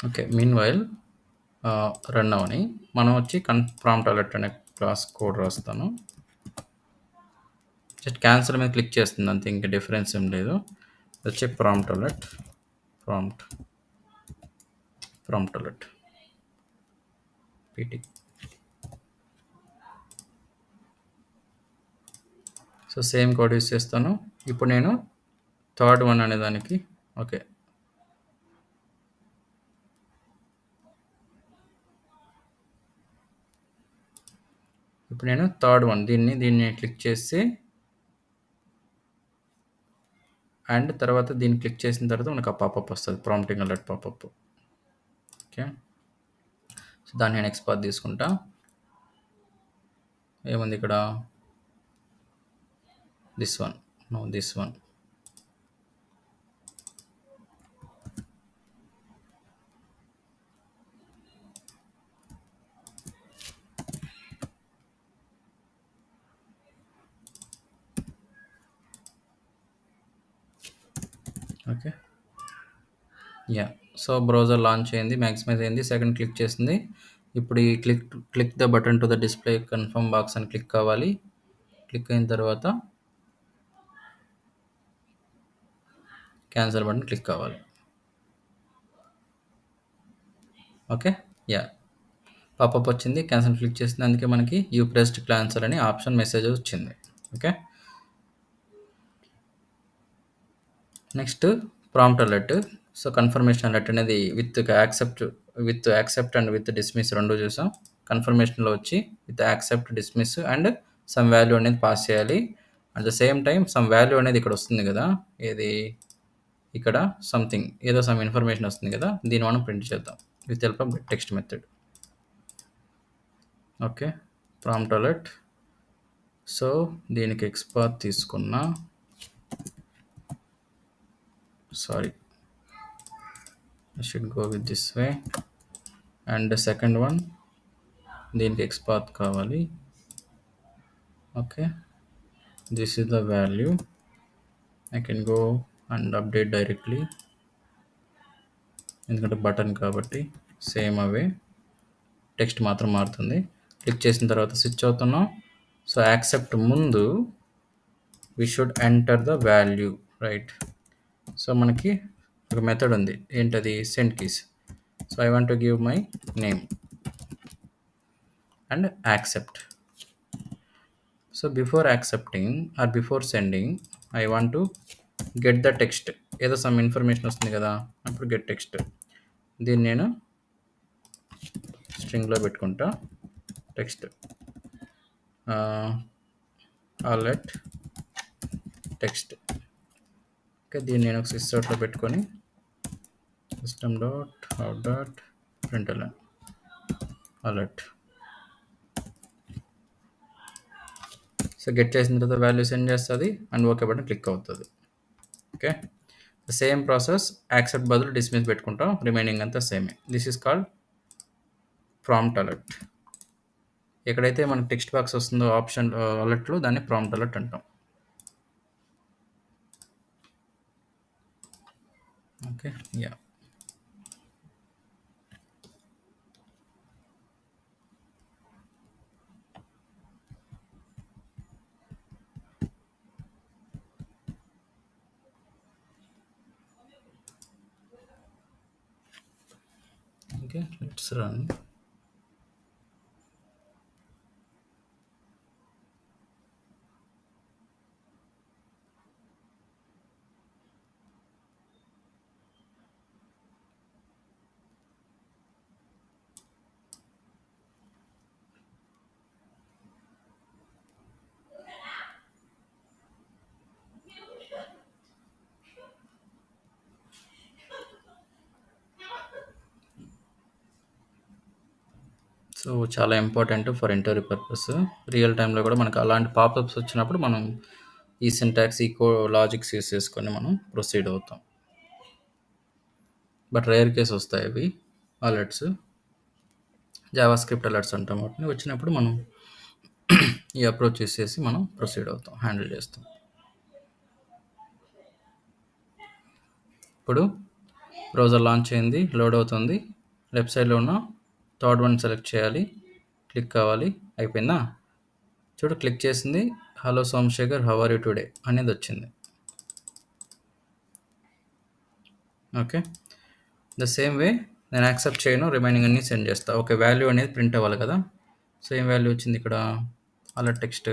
ఓకే. మీన్‌వైల్ రన్ అవ్వని మనం వచ్చి ప్రాంప్ట్ అలర్ట్ అనే క్లాస్ కోడ్ రాస్తాను. జస్ట్ క్యాన్సిల్ మీద క్లిక్ చేస్తుంది అంతే. ఇంక డిఫరెన్స్ ఏం లేదు. వచ్చి prompt alert prompt prompt alert PT. So same code use చేస్తాను. ఇప్పుడు నేను థర్డ్ వన్ అనే దానికి ఓకే. ఇప్పుడు నేను థర్డ్ వన్ దీన్ని క్లిక్ చేసి అండ్ తర్వాత దీన్ని క్లిక్ చేసిన తర్వాత మనకు ఆ పాపప్ వస్తుంది. Prompting alert popup. Okay. So దాన్ని నేను ఎక్స్‌పాత్ తీసుకుంటా. ఏముంది ఇక్కడ? This one. No this one. Okay. Yeah! So browser launch అయింది. మాక్సిమైజ్ అయింది. సెకండ్ క్లిక్ చేసింది. ఇప్పుడు ఈ click the button to the display confirm box అని క్లిక్ అవ్వాలి. క్లిక్ అయిన తర్వాత క్యాన్సిల్ బటన్ క్లిక్ అవ్వాలి. ఓకే. యాహ్! పాపప్ వచ్చింది. క్యాన్సిల్ క్లిక్ చేసింది. అందుకే మనకి యూ ప్రెస్డ్ క్యాన్సిల్ అనే ఆప్షన్ మెసేజ్ వచ్చింది. Okay. Next prompt alert. So confirmation alert అనేది with accept and with dismiss 2 చూసాం. కన్ఫర్మేషన్‌లో వచ్చి with accept, dismiss and some value అనేది పాస్ చేయాలి. At the same time some value అనేది ఇక్కడ వస్తుంది కదా! ఏది ఇక్కడ సంథింగ్ ఏదో సమ్ ఇన్ఫర్మేషన్ వస్తుంది కదా! దీన్ని మనం ప్రింట్ చేద్దాం. With help of text method. Okay. Prompt alert. So దీనికి ఎక్స్‌పాత్ తీసుకున్నా. Sorry. I should go with this way. And the second one దీనికి ఎక్స్‌పాత్ కావాలి. Okay. This is the value. I can go and update directly. ఎందుకంటే button కాబట్టి same అవే. Text మాత్రం మారుతుంది. Click చేసిన తర్వాత స్విచ్ అవుతున్నాం. సో యాక్సెప్ట్ ముందు we should enter the value right. So మనకి ఒక మెథడ్ ఉంది. ఏంటది? Send keys. So I want to give my name and accept. So before accepting or before sending I want to get the text. ఏదో some information వస్తుంది కదా! అప్పుడు get text. దీన్ని నేను స్ట్రింగ్‌లో పెట్టుకుంటా. Text alert text. ఓకే. దీన్ని నేను ఒక సిస్టర్లో పెట్టుకొని system dot out dot println alert. So get చేసిన తర్వాత వాల్యూ సెండ్ చేస్తుంది అండ్ ఓకే బటన్ క్లిక్ అవుతుంది. ఓకే. సేమ్ ప్రాసెస్ యాక్సెప్ట్ బదులు డిస్మిస్ పెట్టుకుంటాం. రిమైనింగ్ అంతా సేమే. This is called prompt alert. ఎక్కడైతే మనకు టెక్స్ట్ బాక్స్ వస్తుందో ఆప్షన్ అలర్ట్లో దాన్ని ప్రాంప్ట్ అలర్ట్ అంటాం. Okay. Yeah. Okay. Let's run. So చాలా important for interview purpose. Real టైంలో కూడా మనకు అలాంటి పాపప్స్ వచ్చినప్పుడు మనం ఈ సింటాక్స్, ఈ లాజిక్స్ యూస్ చేసుకొని మనం ప్రొసీడ్ అవుతాం. బట్ రేర్ కేస్ వస్తాయి అవి అలర్ట్స్. జావా స్క్రిప్ట్ అలర్ట్స్ అంటాం వాటిని. వచ్చినప్పుడు మనం ఈ అప్రోచ్ యూస్ చేసి మనం ప్రొసీడ్ అవుతాం, హ్యాండిల్ చేస్తాం. ఇప్పుడు బ్రౌజర్ లాంచ్ అయింది, లోడ్ అవుతుంది. లెఫ్ట్ సైడ్లో ఉన్న థర్డ్ వన్ సెలెక్ట్ చేయాలి, క్లిక్ కావాలి. అయిపోయిందా? చూడు, క్లిక్ చేసింది. Hello Somashekar, how are you today అనేది వచ్చింది. ఓకే. ద సేమ్ వే నేను యాక్సెప్ట్ చేయను, రిమైనింగ్ అన్ని సెండ్ చేస్తా. ఓకే, వాల్యూ అనేది ప్రింట్ అవ్వాలి కదా. సో ఏం వాల్యూ వచ్చింది ఇక్కడ? అలా text.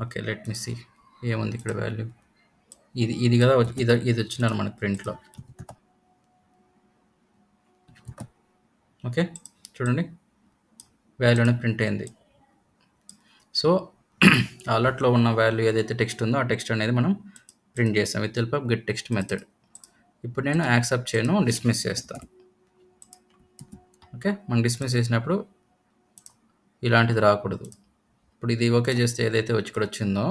Okay, let me see ఏముంది ఇక్కడ వాల్యూ. ఇది కదా ఇది వచ్చినారు మనకి ప్రింట్లో. ఓకే, చూడండి, వాల్యూ అనేది ప్రింట్ అయింది. సో అలర్ట్లో ఉన్న వాల్యూ ఏదైతే టెక్స్ట్ ఉందో ఆ టెక్స్ట్ అనేది మనం ప్రింట్ చేస్తాం with help of get text method. ఇప్పుడు నేను యాక్సెప్ట్ చేయను, డిస్మిస్ చేస్తాను. ఓకే, మనం డిస్మిస్ చేసినప్పుడు ఇలాంటిది రాకూడదు. ఇప్పుడు ఇది ఓకే చేస్తే ఏదైతే వచ్చి ఇక్కడ వచ్చిందో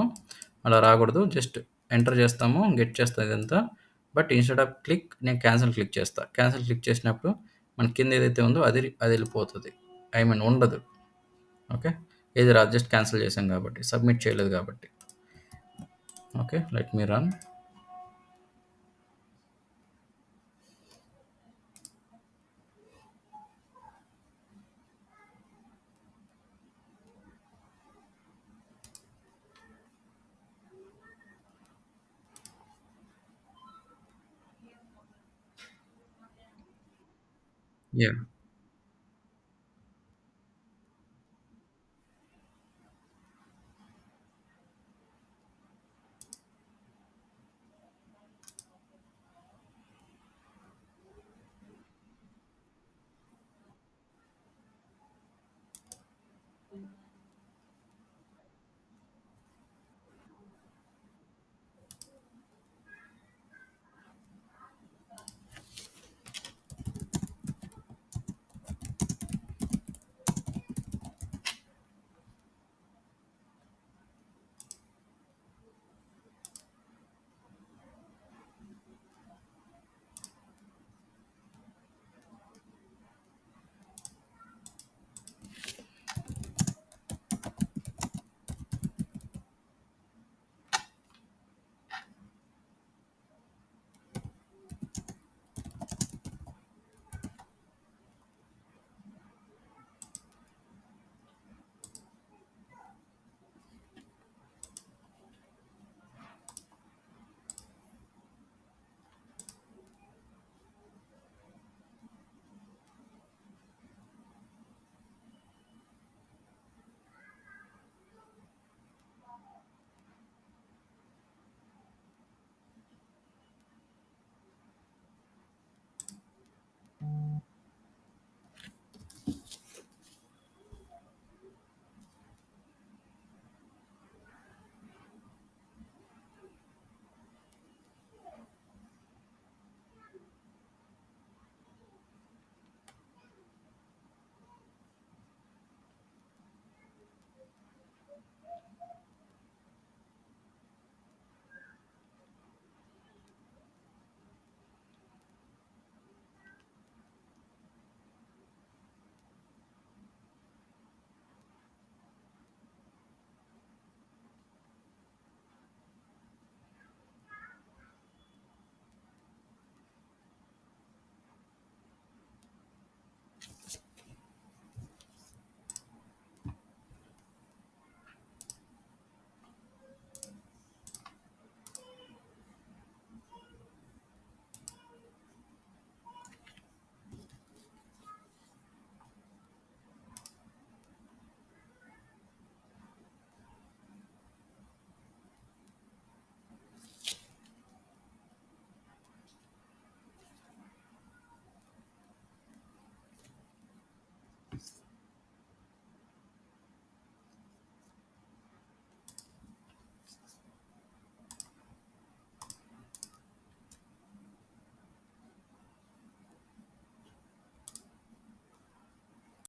అలా రాకూడదు. జస్ట్ ఎంటర్ చేస్తాము, గెట్ చేస్తుంది ఇదంతా. బట్ ఇన్స్టెడ్ ఆఫ్ క్లిక్ నేను క్యాన్సిల్ క్లిక్ చేస్తాను. క్యాన్సిల్ క్లిక్ చేసినప్పుడు మన కింద ఏదైతే ఉందో అది వెళ్ళిపోతుంది. ఐ మీన్ ఉండదు. ఓకే, ఏది రాదు, జస్ట్ క్యాన్సిల్ చేసాం కాబట్టి, సబ్మిట్ చేయలేదు కాబట్టి. Okay, let me run. Yeah.